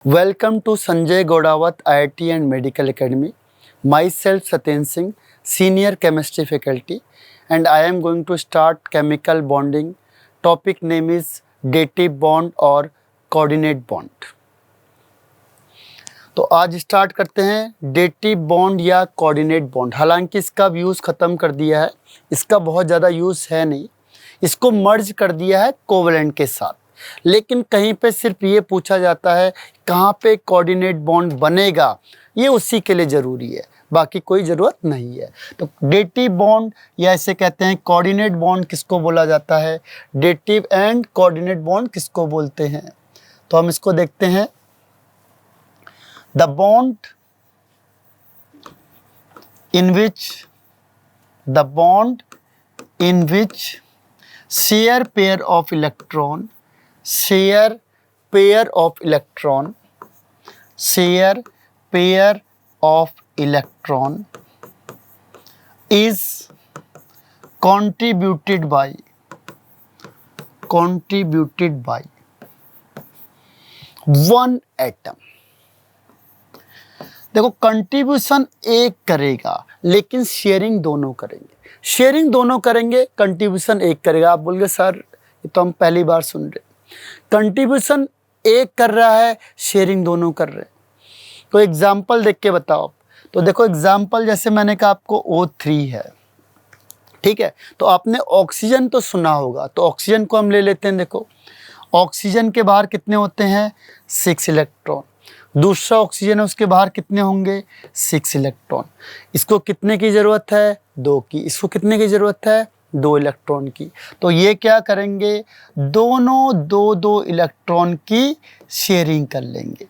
Welcome to Sanjay Godawat IIT and Medical Academy. Myself Satyen Singh, Senior Chemistry Faculty, and I am going to start chemical bonding. Topic name is dative bond और coordinate bond. तो आज start करते हैं dative bond या coordinate bond. हालांकि इसका use ख़त्म कर दिया है, इसका बहुत ज़्यादा यूज़ है नहीं, इसको मर्ज कर दिया है कोवेलेंट के साथ। लेकिन कहीं पे सिर्फ ये पूछा जाता है कहाँ पे कोऑर्डिनेट बॉन्ड बनेगा, ये उसी के लिए ज़रूरी है, बाकी कोई ज़रूरत नहीं है। तो डेटिव बॉन्ड या इसे कहते हैं कोऑर्डिनेट बॉन्ड किसको बोला जाता है, डेटिव एंड कोऑर्डिनेट बॉन्ड किसको बोलते हैं। तो हम इसको देखते हैं। The bond in which share pair of electron is contributed by one atom। देखो कंट्रीब्यूशन एक करेगा लेकिन शेयरिंग दोनों करेंगे, कंट्रीब्यूशन एक करेगा। आप बोलोगे सर ये तो हम पहली बार सुन रहे, कंट्रीब्यूशन एक कर रहा है, शेयरिंग दोनों कर रहे हैं। तो एग्जाम्पल देख के बताओ। तो देखो एग्जाम्पल जैसे मैंने कहा आपको O3 है, ठीक है। तो आपने ऑक्सीजन तो सुना होगा, तो ऑक्सीजन को हम ले लेते हैं। देखो ऑक्सीजन के बाहर कितने होते हैं, 6 इलेक्ट्रॉन। दूसरा ऑक्सीजन है, उसके बाहर कितने होंगे, 6 इलेक्ट्रॉन। इसको कितने की ज़रूरत है, 2 की। इसको कितने की ज़रूरत है, 2 इलेक्ट्रॉन की। तो ये क्या करेंगे, दोनों 2-2 इलेक्ट्रॉन की शेयरिंग कर लेंगे।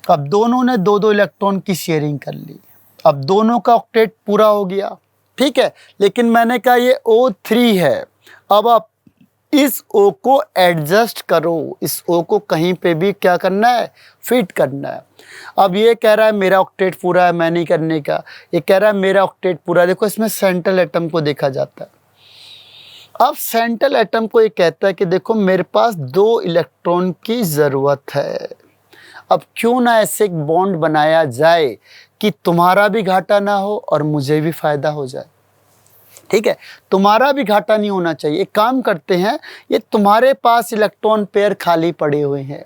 अब दोनों ने 2-2 इलेक्ट्रॉन की शेयरिंग कर ली, अब दोनों का ऑक्टेट पूरा हो गया, ठीक है। लेकिन मैंने कहा ये O3 है, अब आप इस O को एडजस्ट करो, इस O को कहीं पे भी क्या करना है, फिट करना है। अब ये कह रहा है मेरा ऑक्टेट पूरा है, मैं नहीं करने का, ये कह रहा है मेरा ऑक्टेट पूरा है। देखो इसमें सेंट्रल एटम को देखा जाता है। अब सेंट्रल एटम को ये कहता है कि देखो मेरे पास 2 इलेक्ट्रॉन की ज़रूरत है, अब क्यों ना ऐसे एक बॉन्ड बनाया जाए कि तुम्हारा भी घाटा ना हो और मुझे भी फ़ायदा हो जाए, ठीक है। तुम्हारा भी घाटा नहीं होना चाहिए। एक काम करते हैं, ये तुम्हारे पास इलेक्ट्रॉन पेयर खाली पड़े हुए हैं,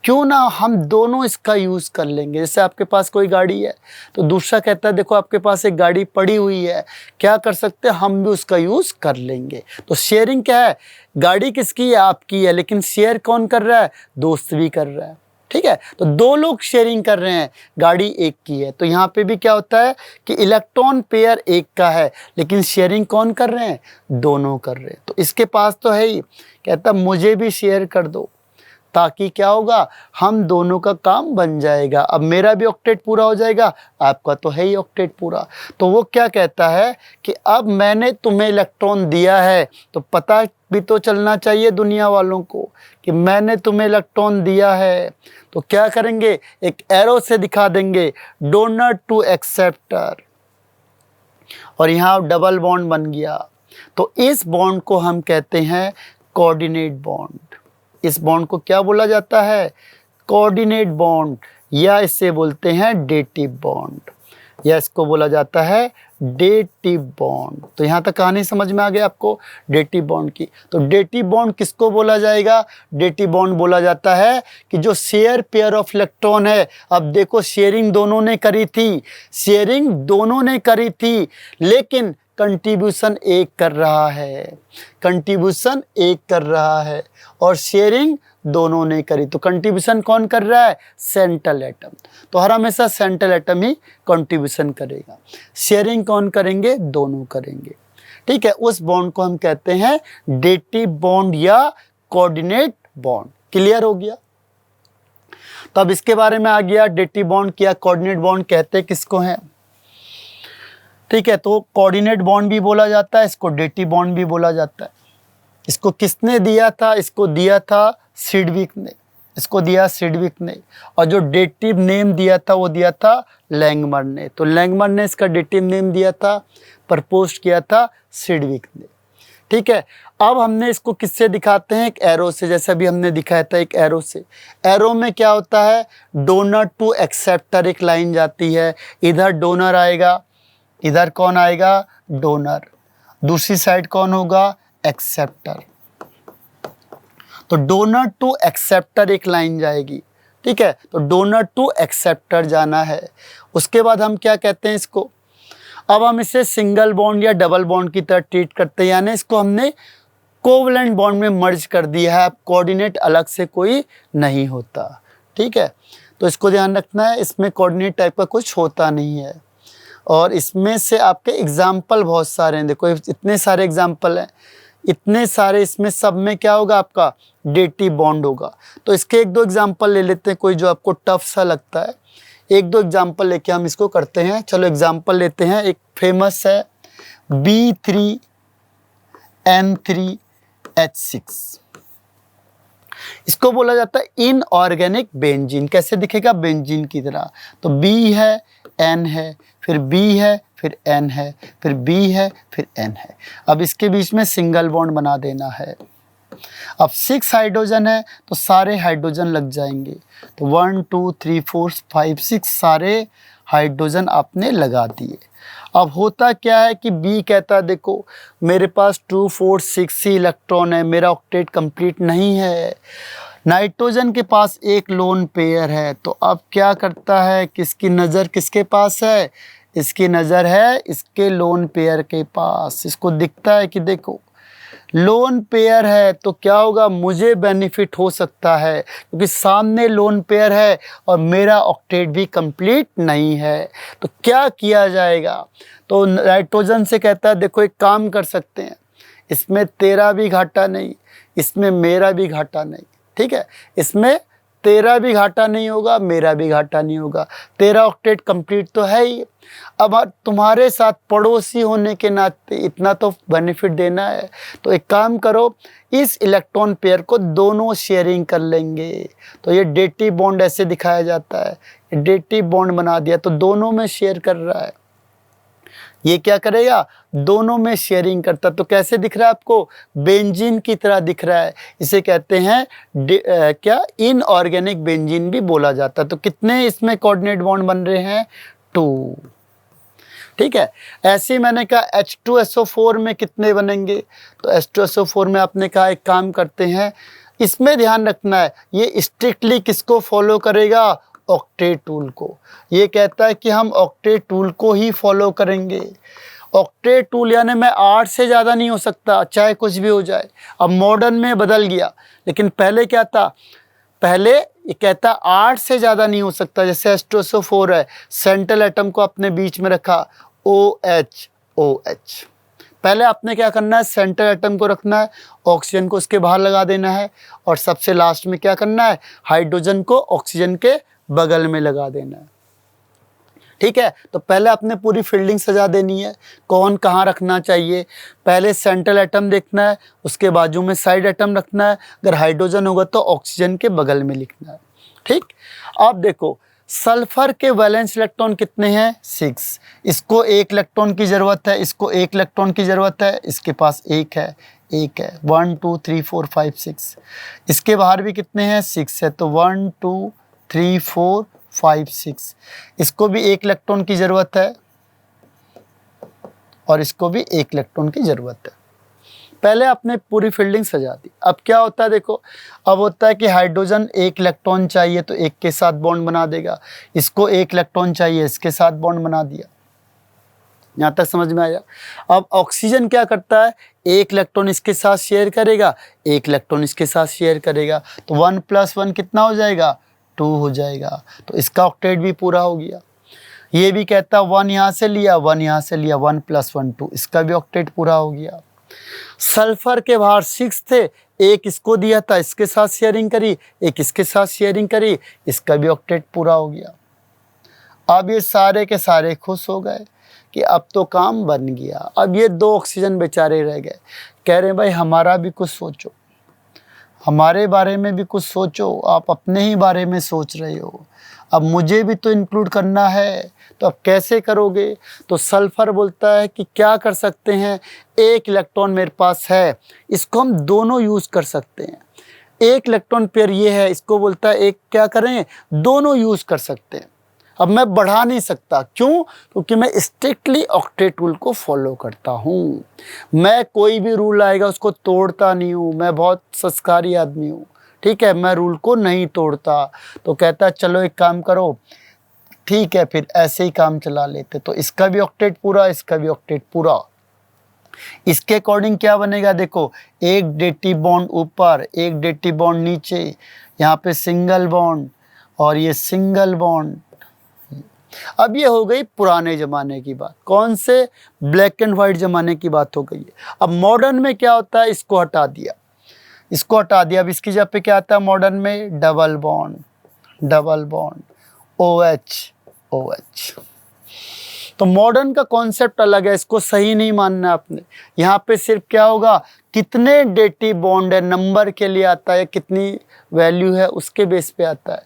क्यों ना हम दोनों इसका यूज़ कर लेंगे। जैसे आपके पास कोई गाड़ी है तो दूसरा कहता है देखो आपके पास एक गाड़ी पड़ी हुई है, क्या कर सकते हैं, हम भी उसका यूज़ कर लेंगे। तो शेयरिंग क्या है, गाड़ी किसकी है, आपकी है, लेकिन शेयर कौन कर रहा है, दोस्त भी कर रहा है, ठीक है। तो 2 लोग शेयरिंग कर रहे हैं, गाड़ी एक की है। तो यहाँ पे भी क्या होता है कि इलेक्ट्रॉन पेयर एक का है, लेकिन शेयरिंग कौन कर रहे हैं, दोनों कर रहे हैं। तो इसके पास तो है ही, कहता मुझे भी शेयर कर दो, ताकि क्या होगा, हम दोनों का काम बन जाएगा। अब मेरा भी ऑक्टेट पूरा हो जाएगा, आपका तो है ही ऑक्टेट पूरा। तो वो क्या कहता है कि अब मैंने तुम्हें इलेक्ट्रॉन दिया है, तो पता भी तो चलना चाहिए दुनिया वालों को कि मैंने तुम्हें इलेक्ट्रॉन दिया है। तो क्या करेंगे, एक एरो से दिखा देंगे, डोनर टू एक्सेप्टर, और यहाँ डबल बॉन्ड बन गया। तो इस बॉन्ड को हम कहते हैं कोऑर्डिनेट बॉन्ड। इस बॉन्ड को क्या बोला जाता है, कोऑर्डिनेट बॉन्ड, या इससे बोलते हैं डेटिव बॉन्ड, या इसको बोला जाता है डेटिव बॉन्ड। तो यहाँ तक कहानी समझ में आ गया आपको डेटिव बॉन्ड की। तो डेटिव बॉन्ड किसको बोला जाएगा, डेटिव बॉन्ड बोला जाता है कि जो शेयर पेयर ऑफ इलेक्ट्रॉन है। अब देखो शेयरिंग दोनों ने करी थी, लेकिन कंट्रीब्यूशन एक कर रहा है, और शेयरिंग दोनों ने करी। तो कंट्रीब्यूशन कौन कर रहा है, सेंट्रल एटम। तो हर हमेशा सेंट्रल एटम ही कंट्रीब्यूशन करेगा, शेयरिंग कौन करेंगे, दोनों करेंगे, ठीक है। उस बॉन्ड को हम कहते हैं डेटिव बॉन्ड या कोऑर्डिनेट बॉन्ड। क्लियर हो गया। तो अब इसके बारे में आ गया, डेटिव बॉन्ड या कोऑर्डिनेट बॉन्ड कहते किसको हैं, ठीक है। तो कोऑर्डिनेट बॉन्ड भी बोला जाता है, इसको डेटिव बॉन्ड भी बोला जाता है। इसको किसने दिया था, इसको दिया था सिडविक ने, और जो डेटिव नेम दिया था वो दिया था लैंगमर ने। तो लैंगमर ने इसका डेटिव नेम दिया था, प्रपोज किया था सिडविक ने। ठीक है। अब हमने इसको किससे दिखाते हैं, एक एरो से, जैसे अभी हमने दिखाया था एक एरो से। एरो में क्या होता है, डोनर टू एक्सेप्टर एक लाइन जाती है, इधर डोनर आएगा, इधर कौन आएगा, डोनर, दूसरी साइड कौन होगा, एक्सेप्टर। तो डोनर टू एक्सेप्टर एक लाइन जाएगी, ठीक है। तो डोनर टू एक्सेप्टर जाना है। उसके बाद हम क्या कहते हैं इसको, अब हम इसे सिंगल बॉन्ड या डबल बॉन्ड की तरह ट्रीट करते हैं, यानी इसको हमने कोवलेंट बॉन्ड में मर्ज कर दिया है। अब कोऑर्डिनेट अलग से कोई नहीं होता, ठीक है। तो इसको ध्यान रखना है, इसमें कोऑर्डिनेट टाइप का कुछ होता नहीं है। और इसमें से आपके एग्जाम्पल बहुत सारे हैं, देखो इतने सारे एग्जाम्पल हैं, इतने सारे, इसमें सब में क्या होगा, आपका डेटिव बॉन्ड होगा। तो इसके एक दो एग्जाम्पल ले लेते हैं, कोई जो आपको टफ सा लगता है, एक दो एग्जाम्पल लेके हम इसको करते हैं। चलो एग्जाम्पल लेते हैं। एक फेमस है B3N3H6, इसको बोला जाता है इनऑर्गेनिक बेंजीन। कैसे दिखेगा, बेंजीन की तरह। तो B है, N है, फिर B है, फिर N है, फिर B है, फिर N है। अब इसके बीच में सिंगल बॉन्ड बना देना है। अब 6 हाइड्रोजन है तो सारे हाइड्रोजन लग जाएंगे। तो 1 2 3 4 5 6 सारे हाइड्रोजन आपने लगा दिए। अब होता क्या है कि बी कहता है देखो मेरे पास 2 4 6 ही इलेक्ट्रॉन है, मेरा ऑक्टेट कंप्लीट नहीं है। नाइट्रोजन के पास एक लोन पेयर है, तो अब क्या करता है, किसकी नज़र किसके पास है, इसकी नज़र है इसके लोन पेयर के पास। इसको दिखता है कि देखो लोन पेयर है तो क्या होगा, मुझे बेनिफिट हो सकता है क्योंकि सामने लोन पेयर है और मेरा ऑक्टेट भी कंप्लीट नहीं है। तो क्या किया जाएगा, तो नाइट्रोजन से कहता है देखो एक काम कर सकते हैं, इसमें तेरा भी घाटा नहीं, इसमें मेरा भी घाटा नहीं, ठीक है। इसमें तेरा भी घाटा नहीं होगा, मेरा भी घाटा नहीं होगा, तेरा ऑक्टेट कंप्लीट तो है ही। अब तुम्हारे साथ पड़ोसी होने के नाते इतना तो बेनिफिट देना है, तो एक काम करो, इस इलेक्ट्रॉन पेयर को दोनों शेयरिंग कर लेंगे। तो ये डेटिव बॉन्ड ऐसे दिखाया जाता है, डेटिव बॉन्ड बना दिया तो दोनों में शेयर कर रहा है। ये क्या करेगा, दोनों में शेयरिंग करता। तो कैसे दिख रहा है आपको, बेंजीन की तरह दिख रहा है। इसे कहते हैं क्या, इनऑर्गेनिक बेंजीन भी बोला जाता है। तो कितने इसमें कोऑर्डिनेट बॉन्ड बन रहे हैं, 2, ठीक है। ऐसे ही मैंने कहा H2SO4 में कितने बनेंगे, तो H2SO4 में आपने कहा एक काम करते हैं, इसमें ध्यान रखना है ये स्ट्रिक्टली किसको फॉलो करेगा, ऑक्टेट टूल को। ये कहता है कि हम ऑक्टेट टूल को ही फॉलो करेंगे। ऑक्टेट टूल यानी मैं 8 से ज़्यादा नहीं हो सकता, चाहे कुछ भी हो जाए। अब मॉडर्न में बदल गया, लेकिन पहले क्या था, पहले ये कहता 8 से ज़्यादा नहीं हो सकता। जैसे H2SO4 है, सेंट्रल एटम को अपने बीच में रखा, OH OH। पहले आपने क्या करना है, सेंट्रल एटम को रखना है, ऑक्सीजन को उसके बाहर लगा देना है, और सबसे लास्ट में क्या करना है, हाइड्रोजन को ऑक्सीजन के बगल में लगा देना है, ठीक है। तो पहले आपने पूरी फील्डिंग सजा देनी है, कौन कहाँ रखना चाहिए। पहले सेंट्रल एटम देखना है, उसके बाजू में साइड एटम रखना है, अगर हाइड्रोजन होगा तो ऑक्सीजन के बगल में लिखना है, ठीक। अब देखो सल्फर के वैलेंस इलेक्ट्रॉन कितने हैं, 6। इसको 1 इलेक्ट्रॉन की ज़रूरत है, इसको 1 इलेक्ट्रॉन की ज़रूरत है, इसके पास 1 है, 1 2 3 4 5 6। इसके बाहर भी कितने हैं, 6 है, तो 1 2 3 4 5 6। इसको भी 1 इलेक्ट्रॉन की ज़रूरत है और इसको भी 1 इलेक्ट्रॉन की ज़रूरत है। पहले आपने पूरी फील्डिंग सजा दी। अब क्या होता है देखो, अब होता है कि हाइड्रोजन 1 इलेक्ट्रॉन चाहिए तो 1 के साथ बॉन्ड बना देगा, इसको 1 इलेक्ट्रॉन चाहिए, इसके साथ बॉन्ड बना दिया। यहाँ तक समझ में आया। अब ऑक्सीजन क्या करता है, 1 इलेक्ट्रॉन इसके साथ शेयर करेगा, 1 इलेक्ट्रॉन इसके साथ शेयर करेगा, तो 1 + 1 कितना हो जाएगा, 2 हो जाएगा। तो इसका ऑक्टेट भी पूरा हो गया। ये भी कहता 1 यहाँ से लिया, 1 यहाँ से लिया, 1 + 1 2, इसका भी ऑक्टेट पूरा हो गया। सल्फर के बाहर 6 थे, 1 इसको दिया था, इसके साथ शेयरिंग करी, 1 इसके साथ शेयरिंग करी, इसका भी ऑक्टेट पूरा हो गया। अब ये सारे के सारे खुश हो गए कि अब तो काम बन गया। अब ये 2 ऑक्सीजन बेचारे रह गए, कह रहे हैं भाई हमारा भी कुछ सोचो, हमारे बारे में भी कुछ सोचो, आप अपने ही बारे में सोच रहे हो। अब मुझे भी तो इंक्लूड करना है, तो अब कैसे करोगे? तो सल्फर बोलता है कि क्या कर सकते हैं, एक इलेक्ट्रॉन मेरे पास है, इसको हम दोनों यूज़ कर सकते हैं। एक इलेक्ट्रॉन पेयर ये है, इसको बोलता है एक क्या करें, दोनों यूज़ कर सकते हैं। अब मैं बढ़ा नहीं सकता, क्यों? क्योंकि मैं स्ट्रिक्टली ऑक्टेट रूल को फॉलो करता हूँ। मैं कोई भी रूल आएगा उसको तोड़ता नहीं हूँ, मैं बहुत संस्कारी आदमी हूँ, ठीक है, मैं रूल को नहीं तोड़ता। तो कहता है चलो एक काम करो, ठीक है, फिर ऐसे ही काम चला लेते। तो इसका भी ऑक्टेट पूरा, इसका भी ऑक्टेट पूरा। इसके अकॉर्डिंग क्या बनेगा, देखो, एक डेटी बॉन्ड ऊपर, एक डेटी बॉन्ड नीचे, यहाँ पे सिंगल बॉन्ड और ये सिंगल बॉन्ड। अब ये हो गई पुराने ज़माने की बात, कौन से, ब्लैक एंड वाइट ज़माने की बात हो गई है। अब मॉडर्न में क्या होता है, इसको हटा दिया, इसको हटा दिया। अब इसकी जगह पे क्या आता है मॉडर्न में, double bond, double bond, OH OH। तो मॉडर्न का कॉन्सेप्ट अलग है, इसको सही नहीं मानना आपने। यहाँ पे सिर्फ क्या होगा, कितने डेटी बॉन्ड है नंबर के लिए आता है, कितनी वैल्यू है उसके बेस पे आता है,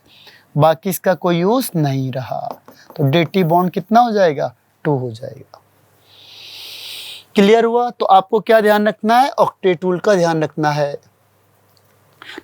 बाकी इसका कोई यूज़ नहीं रहा। तो डेटी बॉन्ड कितना हो जाएगा, 2 हो जाएगा। क्लियर हुआ? तो आपको क्या ध्यान रखना है, ऑक्टेट रूल का ध्यान रखना है।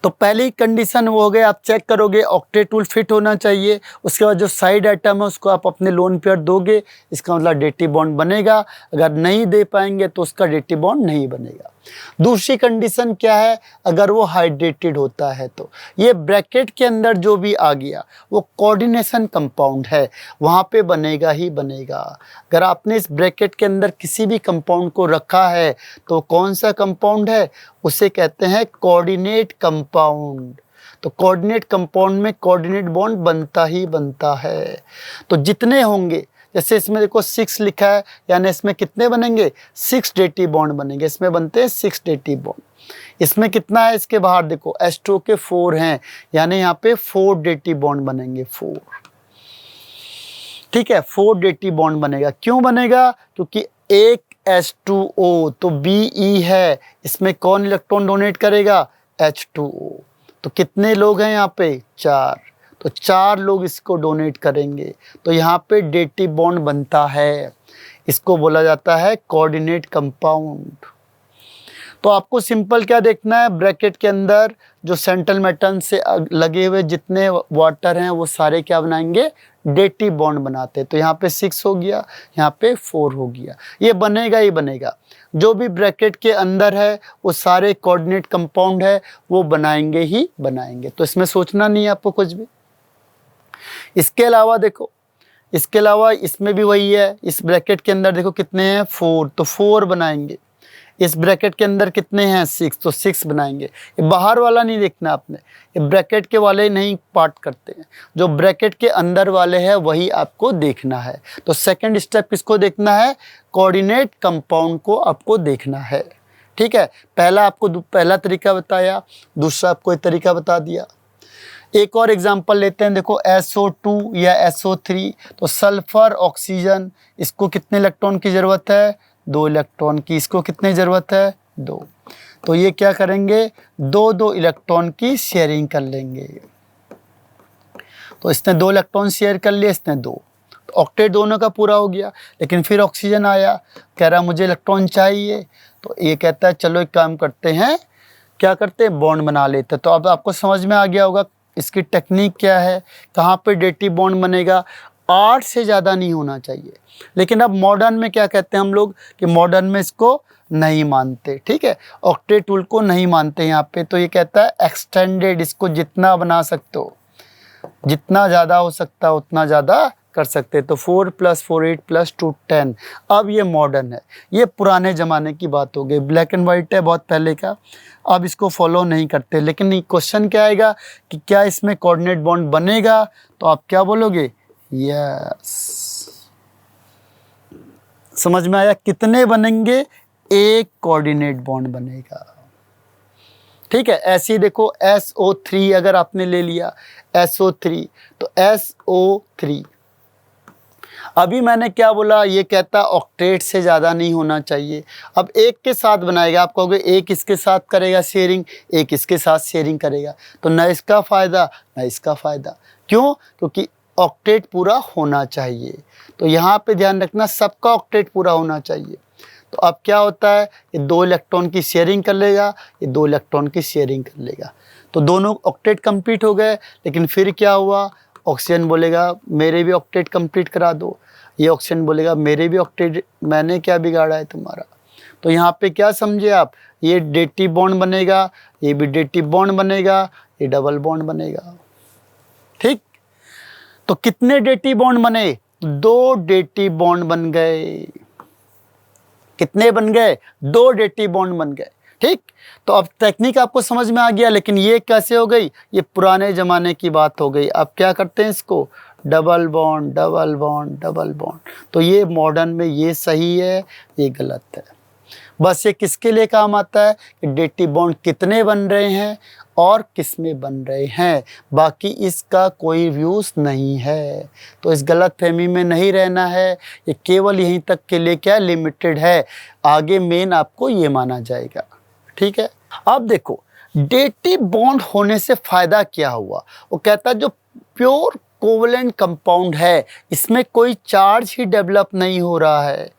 तो पहली कंडीशन वो हो गई, आप चेक करोगे ऑक्टेट रूल फिट होना चाहिए। उसके बाद जो साइड आइटम है उसको आप अपने लोन पेयर दोगे, इसका मतलब डेटी बॉन्ड बनेगा। अगर नहीं दे पाएंगे तो उसका डेटी बॉन्ड नहीं बनेगा। दूसरी कंडीशन क्या है, अगर वो हाइड्रेटेड होता है तो ये ब्रैकेट के अंदर जो भी आ गया वो कोऑर्डिनेशन कंपाउंड है, वहाँ पे बनेगा ही बनेगा। अगर आपने इस ब्रैकेट के अंदर किसी भी कंपाउंड को रखा है तो कौन सा कंपाउंड है, उसे कहते हैं कोऑर्डिनेट कंपाउंड। तो कोऑर्डिनेट कंपाउंड में कोऑर्डिनेट बॉन्ड बनता ही बनता है। तो जितने होंगे, जैसे इसमें देखो 6 लिखा है, यानी इसमें कितने बनेंगे, 6 डेटी बॉन्ड बनेंगे। इसमें बनते हैं 6 डेटी बॉन्ड। इसमें कितना है, इसके बाहर देखो H2 के 4 हैं, यानी यहाँ पे 4 डेटी बॉन्ड बनेंगे, 4। ठीक है, 4 डेटी बॉन्ड बनेगा। क्यों बनेगा, क्योंकि एक H2O तो Be है, इसमें कौन इलेक्ट्रॉन डोनेट करेगा, H2O। तो कितने लोग हैं यहाँ पे, 4, तो 4 लोग इसको डोनेट करेंगे, तो यहाँ पे डेटी बॉन्ड बनता है। इसको बोला जाता है कोऑर्डिनेट कंपाउंड। तो आपको सिंपल क्या देखना है, ब्रैकेट के अंदर जो सेंट्रल मेटल से लगे हुए जितने वाटर हैं वो सारे क्या बनाएंगे, डेटी बॉन्ड बनाते हैं। तो यहाँ पे 6 हो गया, यहाँ पे 4 हो गया, ये बनेगा ही बनेगा। जो भी ब्रैकेट के अंदर है वो सारे कोऑर्डिनेट कंपाउंड है, वो बनाएंगे ही बनाएंगे। तो इसमें सोचना नहीं है आपको कुछ भी। इसके अलावा देखो, इसके अलावा इसमें भी वही है, इस ब्रैकेट के अंदर देखो कितने हैं, 4, तो 4 बनाएंगे। इस ब्रैकेट के अंदर कितने हैं, 6, तो 6 बनाएंगे। ये बाहर वाला नहीं देखना आपने, ये ब्रैकेट के वाले नहीं पार्ट करते हैं, जो ब्रैकेट के अंदर वाले हैं वही आपको देखना है। तो सेकंड स्टेप किसको देखना है, कोऑर्डिनेट कंपाउंड को आपको देखना है। ठीक है, पहला आपको पहला तरीका बताया, दूसरा आपको एक तरीका बता दिया। एक और एग्जांपल लेते हैं, देखो SO2 या SO3, तो सल्फर ऑक्सीजन, इसको कितने इलेक्ट्रॉन की ज़रूरत है, 2 इलेक्ट्रॉन की। इसको कितने ज़रूरत है, 2। तो ये क्या करेंगे, 2-2 इलेक्ट्रॉन की शेयरिंग कर लेंगे। तो इसने 2 इलेक्ट्रॉन शेयर कर लिए, इसने 2, तो ऑक्टेट दोनों का पूरा हो गया। लेकिन फिर ऑक्सीजन आया, कह रहा मुझे इलेक्ट्रॉन चाहिए, तो ये कहता है चलो एक काम करते हैं, क्या करते हैं, बॉन्ड बना लेते हैं। तो अब आपको समझ में आ गया होगा इसकी टेक्निक क्या है, कहाँ पे डेटी बॉन्ड बनेगा। 8 से ज़्यादा नहीं होना चाहिए। लेकिन अब मॉडर्न में क्या कहते हैं हम लोग, कि मॉडर्न में इसको नहीं मानते। ठीक है, ऑक्टेट रूल को नहीं मानते यहाँ पे। तो ये कहता है एक्सटेंडेड, इसको जितना बना सकते हो, जितना ज़्यादा हो सकता है उतना ज़्यादा कर सकते। तो 4 + 4 8 + 2 10। अब ये मॉडर्न है, ये पुराने ज़माने की बात हो गई, ब्लैक एंड वाइट है बहुत पहले का, अब इसको फॉलो नहीं करते। लेकिन क्वेश्चन क्या आएगा कि क्या इसमें कोऑर्डिनेट बॉन्ड बनेगा, तो आप क्या बोलोगे, यस। समझ में आया, कितने बनेंगे, एक कोऑर्डिनेट बॉन्ड बनेगा। ठीक है, ऐसे ही देखो SO3 अगर आपने ले लिया, SO3, तो SO3 अभी मैंने क्या बोला, ये कहता ऑक्टेट से ज़्यादा नहीं होना चाहिए। अब एक के साथ बनाएगा, आप कहोगे एक इसके साथ करेगा शेयरिंग, एक इसके साथ शेयरिंग करेगा, तो न इसका फ़ायदा न इसका फ़ायदा। क्यों? क्योंकि ऑक्टेट पूरा होना चाहिए। तो यहाँ पे ध्यान रखना, सबका ऑक्टेट पूरा होना चाहिए। तो अब क्या होता है, ये 2 इलेक्ट्रॉन की शेयरिंग कर लेगा, ये 2 इलेक्ट्रॉन की शेयरिंग कर लेगा, तो दोनों ऑक्टेट कंप्लीट हो गए। लेकिन फिर क्या हुआ, ऑक्सीजन बोलेगा मेरे भी ऑक्टेट कंप्लीट करा दो, ये ऑक्सीजन बोलेगा मेरे भी ऑक्टेट, मैंने क्या बिगाड़ा है तुम्हारा। तो यहाँ पे क्या समझे आप, ये डेटिव बॉन्ड बनेगा, ये भी डेटिव बॉन्ड बनेगा, ये डबल बॉन्ड बनेगा। ठीक, तो कितने डेटिव बॉन्ड बने, 2 डेटिव बॉन्ड बन गए। कितने बन गए, 2 डेटिव बॉन्ड बन गए। ठीक, तो अब टेक्निक आपको समझ में आ गया। लेकिन ये कैसे हो गई, ये पुराने ज़माने की बात हो गई। अब क्या करते हैं इसको, double bond double bond double bond. तो ये मॉडर्न में ये सही है, ये गलत है। बस ये किसके लिए काम आता है कि डेटिव बॉन्ड कितने बन रहे हैं और किस में बन रहे हैं, बाकी इसका कोई व्यूज़ नहीं है। तो इस गलत फहमी में नहीं रहना है, ये केवल यहीं तक के लिए क्या लिमिटेड है, आगे मेन आपको ये माना जाएगा। ठीक है, अब देखो डेटिव बॉन्ड होने से फ़ायदा क्या हुआ। वो कहता है जो प्योर कोवलेंट कंपाउंड है इसमें कोई चार्ज ही डेवलप नहीं हो रहा है।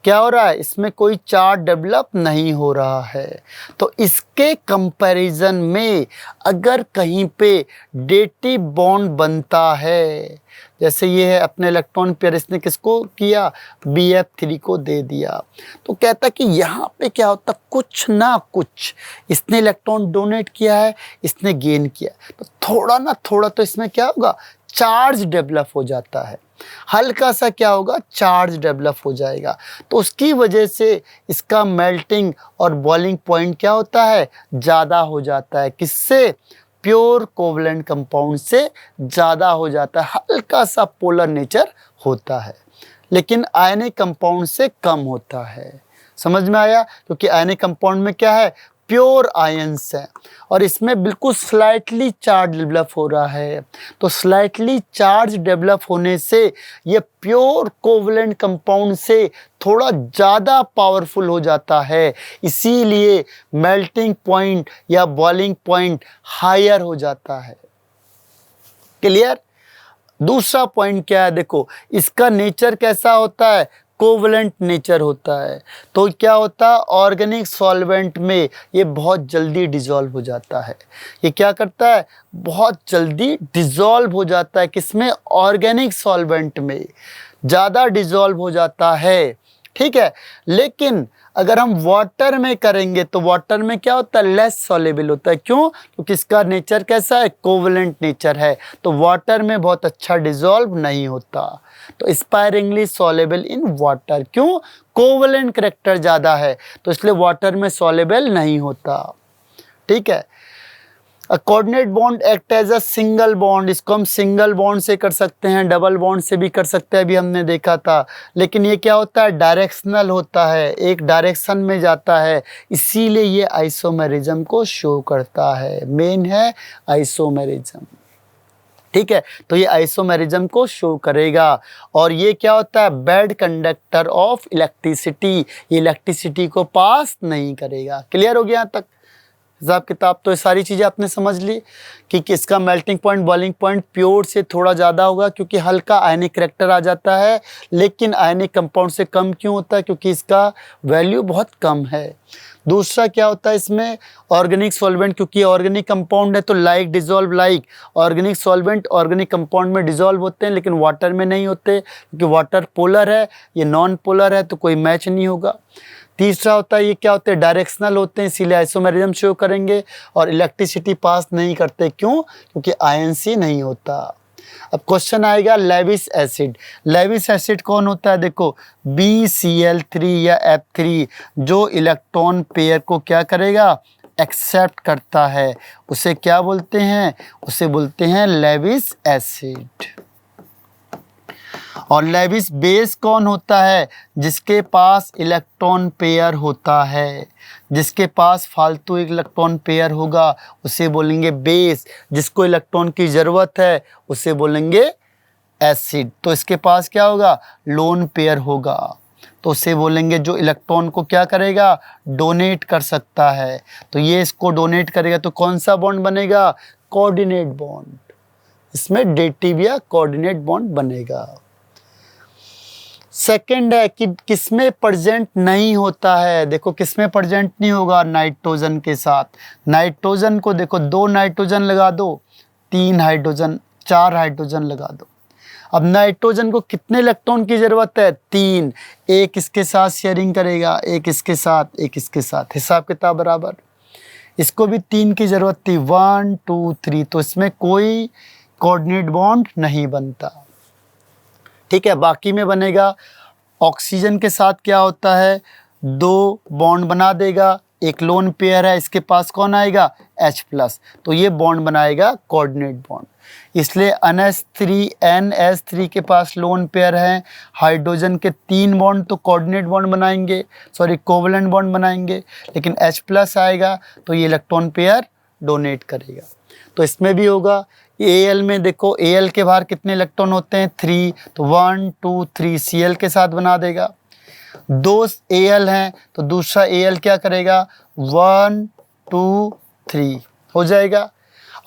क्या हो रहा है, इसमें कोई चार्ज डेवलप नहीं हो रहा है। तो इसके कंपैरिजन में अगर कहीं पे डेटिव बॉन्ड बनता है, जैसे ये है अपने इलेक्ट्रॉन पेयर, इसने किसको किया, BF3 को दे दिया, तो कहता कि यहाँ पे क्या होता, कुछ ना कुछ इसने इलेक्ट्रॉन डोनेट किया है, इसने गेन किया, तो थोड़ा ना थोड़ा तो इसमें क्या होगा, चार्ज डेवलप हो जाता है, हल्का सा क्या होगा, चार्ज डेवलप हो जाएगा। तो उसकी वजह से इसका मेल्टिंग और बॉइलिंग पॉइंट क्या होता है, ज़्यादा हो जाता है। किससे, प्योर कोवलेंट कंपाउंड से ज़्यादा हो जाता है, हल्का सा पोलर नेचर होता है, लेकिन आयनिक कंपाउंड से कम होता है। समझ में आया, क्योंकि आयनिक कंपाउंड में क्या है, प्योर आयंस है और इसमें बिल्कुल स्लाइटली चार्ज डेवलप हो रहा है। तो स्लाइटली चार्ज डेवलप होने से ये प्योर कोवलेंट कंपाउंड से थोड़ा ज़्यादा पावरफुल हो जाता है, इसीलिए मेल्टिंग पॉइंट या बॉइलिंग पॉइंट हायर हो जाता है। क्लियर। दूसरा पॉइंट क्या है, देखो इसका नेचर कैसा होता है, कोवलेंट नेचर होता है। तो क्या होता है, ऑर्गेनिक सॉल्वेंट में ये बहुत जल्दी डिज़ोल्व हो जाता है। ये क्या करता है, बहुत जल्दी डिज़ोल्व हो जाता है, किसमें, ऑर्गेनिक सॉल्वेंट में ज़्यादा डिज़ोल्व हो जाता है। ठीक है, लेकिन अगर हम वाटर में करेंगे तो वाटर में क्या होता है, लेस सॉल्युबल होता है। क्यों, क्योंकि इसका नेचर कैसा है, कोवलेंट नेचर है, तो वाटर में बहुत अच्छा डिज़ोल्व नहीं होता। तो स्पायरिंगली सॉल्युबल इन वाटर, क्यों, कोवलेंट करैक्टर ज़्यादा है, तो इसलिए वाटर में सॉल्युबल नहीं होता। ठीक है, coordinate bond act as a single bond, इसको हम सिंगल बॉन्ड से कर सकते हैं, डबल बॉन्ड से भी कर सकते हैं, अभी हमने देखा था। लेकिन ये क्या होता है, डायरेक्शनल होता है, एक डायरेक्शन में जाता है, इसीलिए ये आइसोमेरिज्म को शो करता है। मेन है आइसोमेरिज्म। ठीक है, तो ये आइसोमेरिज्म को शो करेगा। और ये क्या होता है, बैड कंडक्टर ऑफ इलेक्ट्रिसिटी, ये इलेक्ट्रिसिटी को पास नहीं करेगा। क्लियर हो गया यहाँ तक हिसाब किताब। तो ये सारी चीज़ें आपने समझ ली कि किसका melting point, boiling point pure से थोड़ा ज़्यादा होगा क्योंकि हल्का आयनिक करैक्टर आ जाता है, लेकिन आयनिक कंपाउंड से कम क्यों होता है, क्योंकि इसका वैल्यू बहुत कम है। दूसरा क्या होता है इसमें, ऑर्गेनिक सॉल्वेंट, क्योंकि ऑर्गेनिक कंपाउंड है तो like dissolve like, organic solvent organic compound में डिजॉल्व होते हैं लेकिन वाटर में नहीं होते, क्योंकि वाटर पोलर है, ये नॉन पोलर है, तो कोई मैच नहीं होगा। तीसरा होता है, ये क्या होते हैं, डायरेक्शनल होते हैं, इसीलिए आइसोमेरिज्म शो करेंगे। और इलेक्ट्रिसिटी पास नहीं करते, क्यों, क्योंकि आयंस ही नहीं होता। अब क्वेश्चन आएगा लेविस एसिड। लेविस एसिड कौन होता है, देखो BCl3 या F3 जो इलेक्ट्रॉन पेयर को क्या करेगा, एक्सेप्ट करता है, उसे क्या बोलते हैं, उसे बोलते हैं लेविस एसिड। और लेविस बेस कौन होता है, जिसके पास इलेक्ट्रॉन पेयर होता है, जिसके पास फालतू इलेक्ट्रॉन पेयर होगा उसे बोलेंगे बेस, जिसको इलेक्ट्रॉन की ज़रूरत है उसे बोलेंगे एसिड, तो इसके पास क्या होगा, लोन पेयर होगा, तो उसे बोलेंगे जो इलेक्ट्रॉन को क्या करेगा, डोनेट कर सकता है। तो ये इसको डोनेट करेगा तो कौन सा बॉन्ड बनेगा, कोऑर्डिनेट बॉन्ड, इसमें डेटिव या कोऑर्डिनेट बॉन्ड बनेगा। सेकंड है कि किसमें प्रेजेंट नहीं होता है, देखो किसमें प्रेजेंट नहीं होगा, नाइट्रोजन के साथ। नाइट्रोजन को देखो 2 नाइट्रोजन लगा दो, 3 हाइड्रोजन, 4 हाइड्रोजन लगा दो। अब नाइट्रोजन को कितने इलेक्ट्रॉन की ज़रूरत है, 3, एक इसके साथ शेयरिंग करेगा, एक इसके साथ, एक इसके साथ, हिसाब किताब बराबर। इसको भी 3 की ज़रूरत थी, 1 2 3, तो इसमें कोई कोऑर्डिनेट बॉन्ड नहीं बनता। ठीक है, बाकी में बनेगा। ऑक्सीजन के साथ क्या होता है, 2 बॉन्ड बना देगा, एक लोन पेयर है, इसके पास कौन आएगा, H+, तो ये बॉन्ड बनाएगा कोऑर्डिनेट बॉन्ड। इसलिए NH3 के पास लोन पेयर है, हाइड्रोजन के 3 बॉन्ड तो कोऑर्डिनेट बॉन्ड बनाएंगे, सॉरी कोवलेंट बॉन्ड बनाएंगे, लेकिन H+ आएगा तो ये इलेक्ट्रॉन पेयर डोनेट करेगा। तो इसमें भी होगा। Al में देखो Al के बाहर कितने इलेक्ट्रॉन होते हैं, 3, तो 1 2 3 Cl के साथ बना देगा। 2 Al हैं तो दूसरा Al क्या करेगा, 1 2 3 हो जाएगा।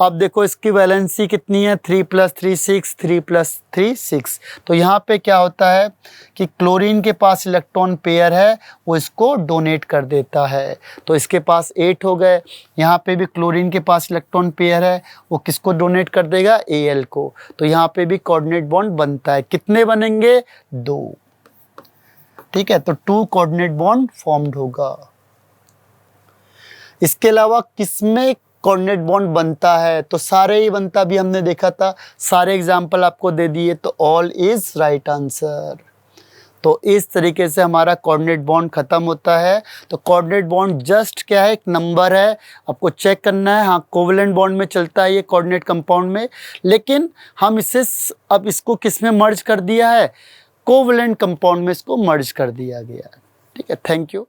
अब देखो इसकी वैलेंसी कितनी है, 3 + 3 6, 3 + 3 6। तो यहाँ पे क्या होता है कि क्लोरीन के पास इलेक्ट्रॉन पेयर है, वो इसको डोनेट कर देता है, तो इसके पास 8 हो गए। यहाँ पे भी क्लोरीन के पास इलेक्ट्रॉन पेयर है, वो किसको डोनेट कर देगा, Al को, तो यहाँ पे भी कोऑर्डिनेट बॉन्ड बनता है। कितने बनेंगे, 2। ठीक है, तो 2 कोऑर्डिनेट बॉन्ड फॉर्म्ड होगा। इसके अलावा किसमें कोऑर्डिनेट बॉन्ड बनता है, तो सारे ही बनता, भी हमने देखा था, सारे एग्जाम्पल आपको दे दिए, तो ऑल इज राइट आंसर। तो इस तरीके से हमारा कोऑर्डिनेट बॉन्ड खत्म होता है। तो कोऑर्डिनेट बॉन्ड जस्ट क्या है, एक नंबर है, आपको चेक करना है। हाँ, कोवलेंट बॉन्ड में चलता है ये कोऑर्डिनेट कंपाउंड में, लेकिन हम इसे अब इसको किस में मर्ज कर दिया है, कोवलेंट कंपाउंड में इसको मर्ज कर दिया गया है। ठीक है, थैंक यू।